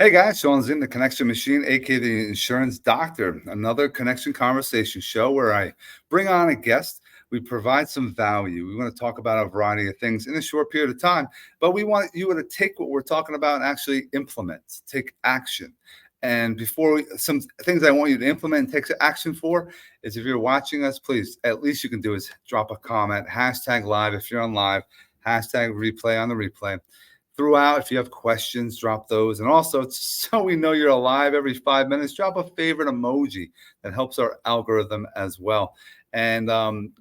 Hey guys, Sean's in the Connection Machine, aka the Insurance Doctor. Another connection conversation show where I bring on a guest. We provide some value. We want to talk about a variety of things in a short period of time, but we want you to take what we're talking about and actually implement, take action. And some things I want you to implement and take action for is if you're watching us, please, at least you can do is drop a comment, hashtag live if you're on live, hashtag replay on the replay. Throughout, if you have questions, drop those. And also, so we know you're alive every 5 minutes, drop a favorite emoji. That helps our algorithm as well. And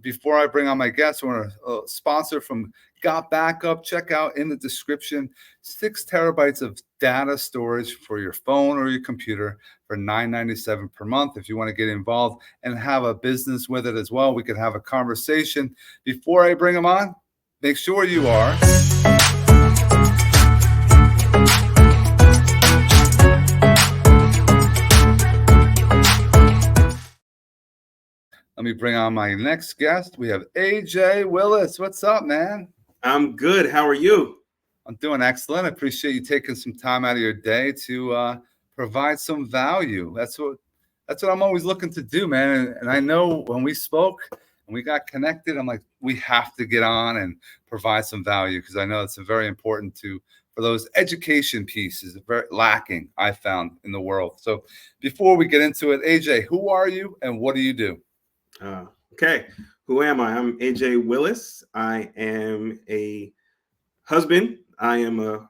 before I bring on my guests, I want to sponsor from Got Backup. Check out in the description 6 terabytes of data storage for your phone or your computer for $9.97 per month. If you want to get involved and have a business with it as well, we could have a conversation. Before I bring them on, make sure you are. Let me bring on my next guest. We have AJ Willis. What's up, man? I'm good. How are you? I'm doing excellent. I appreciate you taking some time out of your day to provide some value. That's what I'm always looking to do, man. And I know when we spoke and we got connected, I'm like, we have to get on and provide some value because I know it's very important for those education pieces, very lacking, I found, in the world. So before we get into it, AJ, who are you and what do you do? Okay. Who am I? I'm AJ Willis. I am a husband. I am a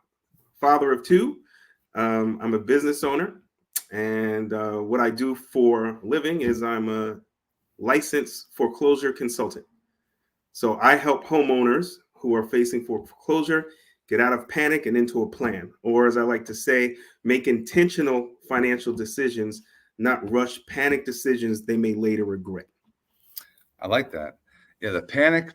father of 2. I'm a business owner. And what I do for a living is I'm a licensed foreclosure consultant. So I help homeowners who are facing foreclosure get out of panic and into a plan. Or as I like to say, make intentional financial decisions, not rush panic decisions they may later regret. I like that. Yeah, the panic,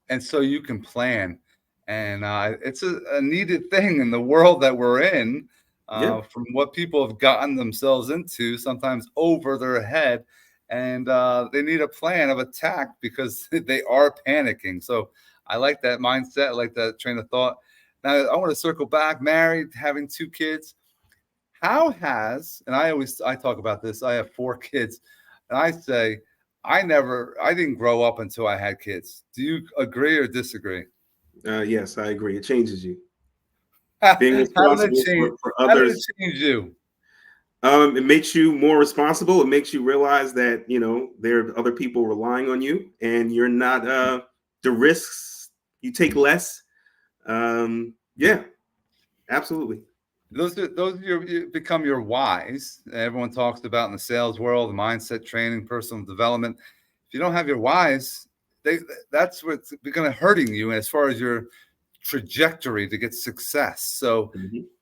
and so you can plan. And it's a needed thing in the world that we're in, from what people have gotten themselves into, sometimes over their head. And they need a plan of attack because they are panicking. So I like that mindset. I like that train of thought. Now, I want to circle back, married, having 2 kids. And I talk about this, I have 4 kids, and I say, I didn't grow up until I had kids. Do you agree or disagree? Yes, I agree. It changes you. Being responsible for others. How did it change you? It makes you more responsible. It makes you realize that, there are other people relying on you and you're not, the risks, you take less. Yeah, absolutely. Those become your whys. Everyone talks about in the sales world, mindset training, personal development. If you don't have your whys, that's what's going to hurting you as far as your trajectory to get success. So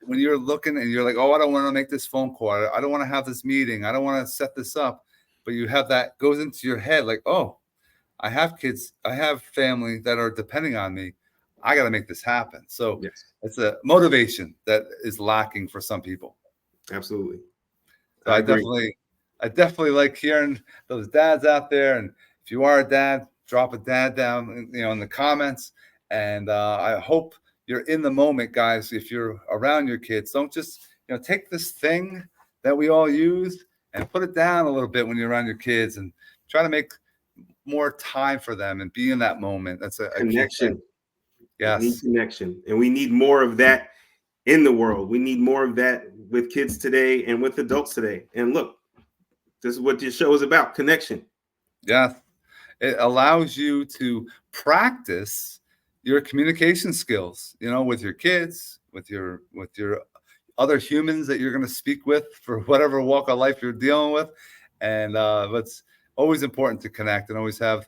when you're looking and you're like, oh, I don't want to make this phone call. I don't want to have this meeting. I don't want to set this up. But you have that goes into your head like, oh, I have kids. I have family that are depending on me. I got to make this happen. So it's a motivation that is lacking for some people. Absolutely. So I definitely like hearing those dads out there. And if you are a dad, drop a dad down, in the comments. And I hope you're in the moment, guys. If you're around your kids, don't just, take this thing that we all use and put it down a little bit when you're around your kids and try to make more time for them and be in that moment. That's a connection. Yes. We need connection. And we need more of that in the world. We need more of that with kids today and with adults today. And look, this is what this show is about, connection. Yeah. It allows you to practice your communication skills, with your kids, with your other humans that you're going to speak with for whatever walk of life you're dealing with. And it's always important to connect and always have,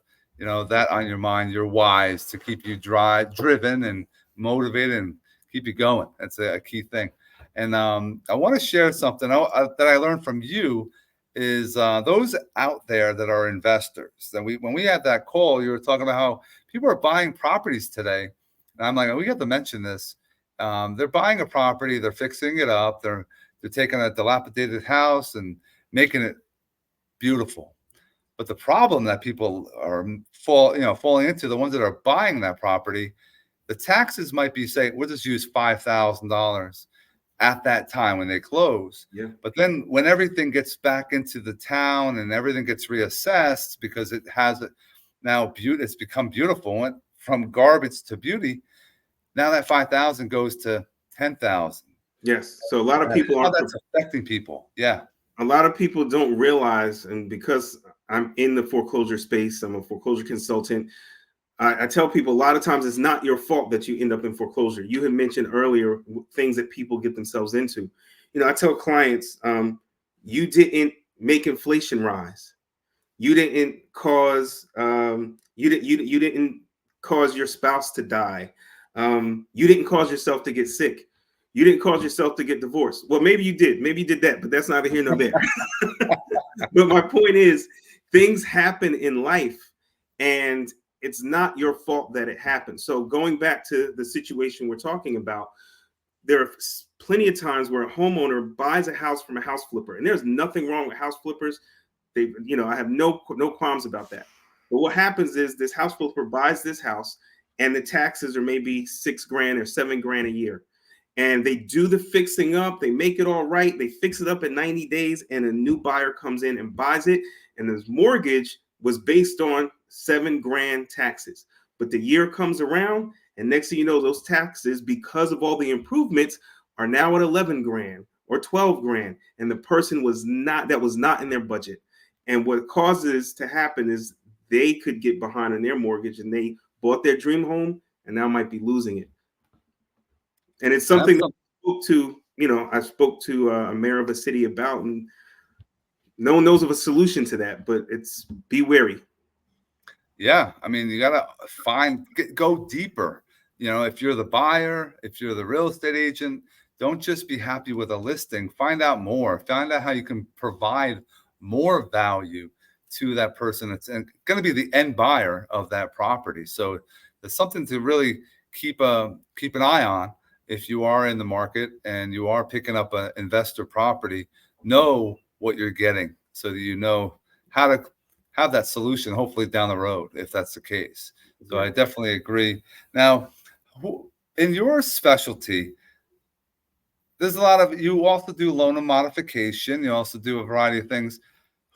that on your mind, your whys to keep you driven and motivated and keep you going. That's a key thing. And I want to share something that I learned from you is those out there that are investors. And when we had that call, you were talking about how people are buying properties today. And I'm like, we have to mention this. They're buying a property, they're fixing it up, they're taking a dilapidated house and making it beautiful. But the problem that people are falling into, the ones that are buying that property, the taxes might be, say, we'll just use $5,000. at that time when they close. Yeah. But then when everything gets back into the town and everything gets reassessed because it has now it's become beautiful, went from garbage to beauty. Now that 5,000 goes to 10,000. Yes. So a lot of people How aren't. that's affecting people. Yeah. A lot of people don't realize, and because I'm in the foreclosure space, I'm a foreclosure consultant. I tell people a lot of times it's not your fault that you end up in foreclosure. You had mentioned earlier things that people get themselves into. I tell clients, you didn't make inflation rise. You didn't cause you didn't cause your spouse to die. You didn't cause yourself to get sick. You didn't cause yourself to get divorced. Well, maybe you did. Maybe you did that, but that's neither here nor there. But my point is, things happen in life, and it's not your fault that it happened. So going back to the situation we're talking about, there are plenty of times where a homeowner buys a house from a house flipper, and there's nothing wrong with house flippers. I have no qualms about that. But what happens is this house flipper buys this house, and the taxes are maybe $6,000 or $7,000 a year. And they do the fixing up, they make it all right, they fix it up in 90 days, and a new buyer comes in and buys it. And this mortgage was based on $7,000 taxes. But the year comes around, and next thing you know, those taxes, because of all the improvements, are now at $11,000 or $12,000. And the person was not in their budget. And what causes to happen is they could get behind on their mortgage, and they bought their dream home and now might be losing it. And it's something that I spoke to a mayor of a city about, and no one knows of a solution to that, but it's be wary. Yeah. I mean, you got to go deeper. If you're the buyer, if you're the real estate agent, don't just be happy with a listing. Find out more. Find out how you can provide more value to that person that's going to be the end buyer of that property. So there's something to really keep an eye on. If you are in the market and you are picking up an investor property, know what you're getting so that you know how to have that solution, hopefully down the road, if that's the case. So I definitely agree. Now, in your specialty, there's a lot of, you also do loan modification. You also do a variety of things.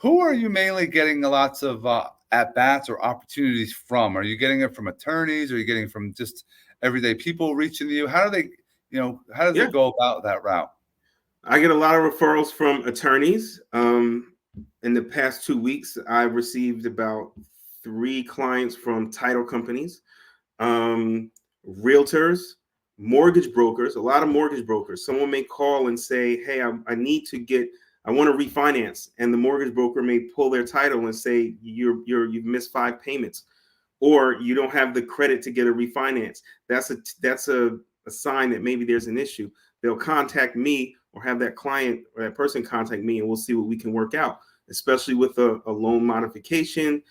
Who are you mainly getting lots of at-bats or opportunities from? Are you getting it from attorneys? Or are you getting from just everyday people reaching to you? How do they, how does it go about that route? I get a lot of referrals from attorneys. In the past 2 weeks, I've received about 3 clients from title companies, realtors, mortgage brokers, a lot of mortgage brokers. Someone may call and say, hey, I want to refinance. And the mortgage broker may pull their title and say, you've missed 5 payments, or you don't have the credit to get a refinance. That's a sign that maybe there's an issue. They'll contact me or have that client or that person contact me, and we'll see what we can work out, especially with a loan modification.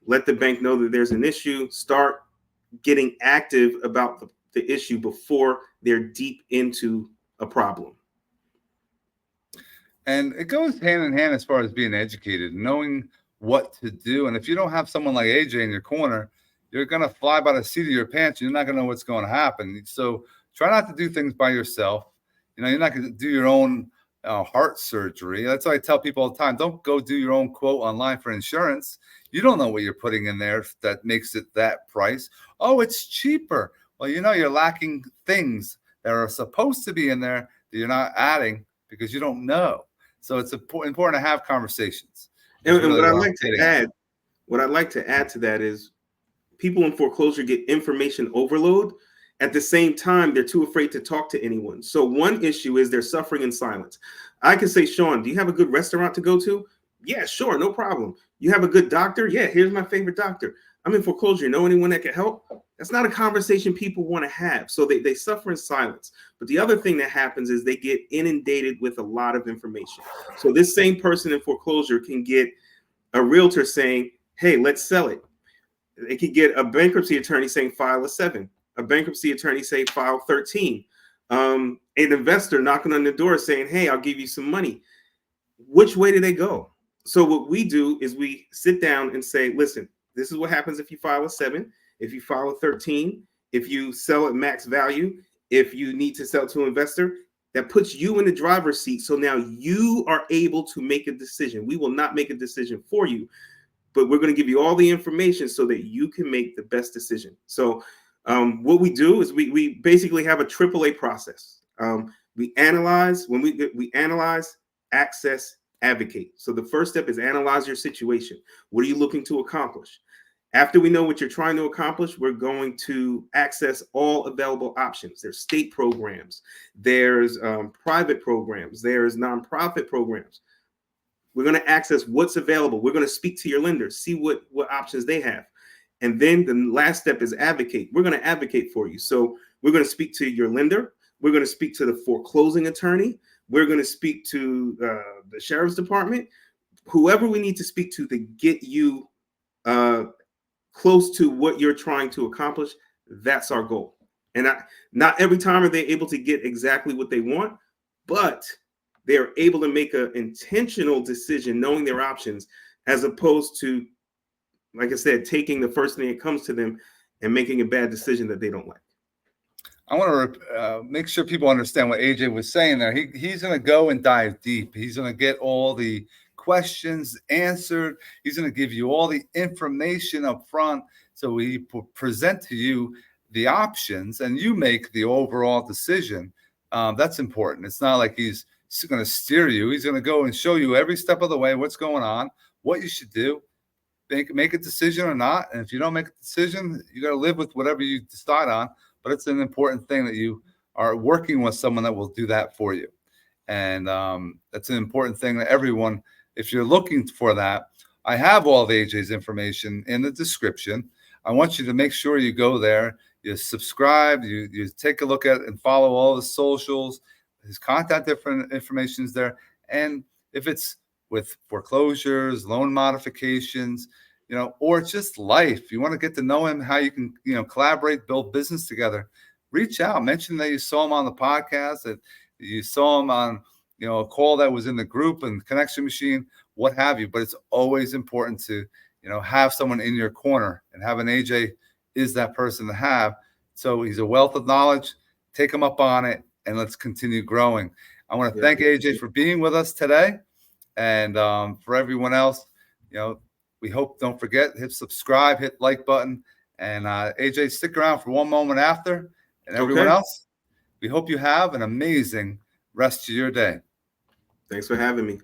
Let the bank know that there's an issue. Start getting active about the issue before they're deep into a problem. And it goes hand in hand as far as being educated, knowing what to do. And if you don't have someone like AJ in your corner, you're going to fly by the seat of your pants. You're not going to know what's going to happen. So try not to do things by yourself. You're not going to do your own heart surgery. That's why I tell people all the time, don't go do your own quote online for insurance. You don't know what you're putting in there that makes it that price. Oh, it's cheaper. Well, you're lacking things that are supposed to be in there that you're not adding because you don't know. So it's important to have conversations. And what I'd like to add to that is people in foreclosure get information overload. At the same time, they're too afraid to talk to anyone. So one issue is they're suffering in silence. I can say, Sean, do you have a good restaurant to go to? Yeah, sure, no problem. You have a good doctor? Yeah, here's my favorite doctor. I'm in foreclosure. You know anyone that can help? That's not a conversation people want to have. So they suffer in silence. But the other thing that happens is they get inundated with a lot of information. So this same person in foreclosure can get a realtor saying, hey, let's sell it. They could get a bankruptcy attorney saying file a 7, a bankruptcy attorney say file 13, an investor knocking on the door saying, hey, I'll give you some money. Which way do they go? So what we do is we sit down and say, listen, this is what happens if you file a 7, if you file a 13, if you sell at max value, if you need to sell to an investor, that puts you in the driver's seat. So now you are able to make a decision. We will not make a decision for you, but we're going to give you all the information so that you can make the best decision. So what we do is we basically have a AAA process. We analyze, we analyze, access, advocate. So the first step is analyze your situation. What are you looking to accomplish? After we know what you're trying to accomplish, we're going to access all available options. There's state programs, there's private programs, there's nonprofit programs. We're going to access what's available. We're going to speak to your lenders, see what options they have. And then the last step is advocate. We're going to advocate for you. So we're going to speak to your lender. We're going to speak to the foreclosing attorney. We're going to speak to the sheriff's department, whoever we need to speak to get you close to what you're trying to accomplish. That's our goal. And not every time are they able to get exactly what they want, but they're able to make an intentional decision, knowing their options, as opposed to, like I said, taking the first thing that comes to them and making a bad decision that they don't like. I want to make sure people understand what AJ was saying there. He's going to go and dive deep. He's going to get all the questions answered. He's going to give you all the information up front. So we present to you the options and you make the overall decision. That's important. It's not like he's going to steer you. He's going to go and show you every step of the way what's going on, what you should do, make a decision or not. And if you don't make a decision, you got to live with whatever you decide on. But it's an important thing that you are working with someone that will do that for you. And that's an important thing that everyone, if you're looking for that, I have all of AJ's information in the description. I want you to make sure you go there, you subscribe, you take a look at and follow all the socials. His contact information is there. And if it's with foreclosures, loan modifications, or just life, you want to get to know him, how you can, collaborate, build business together, reach out, mention that you saw him on the podcast, that you saw him on, a call that was in the group and connection machine, what have you. But it's always important to, have someone in your corner, and having AJ is that person to have. So he's a wealth of knowledge. Take him up on it, and let's continue growing. I want to thank AJ for being with us today. And for everyone else, we hope, don't forget, hit subscribe, hit like button. And AJ, stick around for one moment after. And everyone else, we hope you have an amazing rest of your day. Thanks for having me.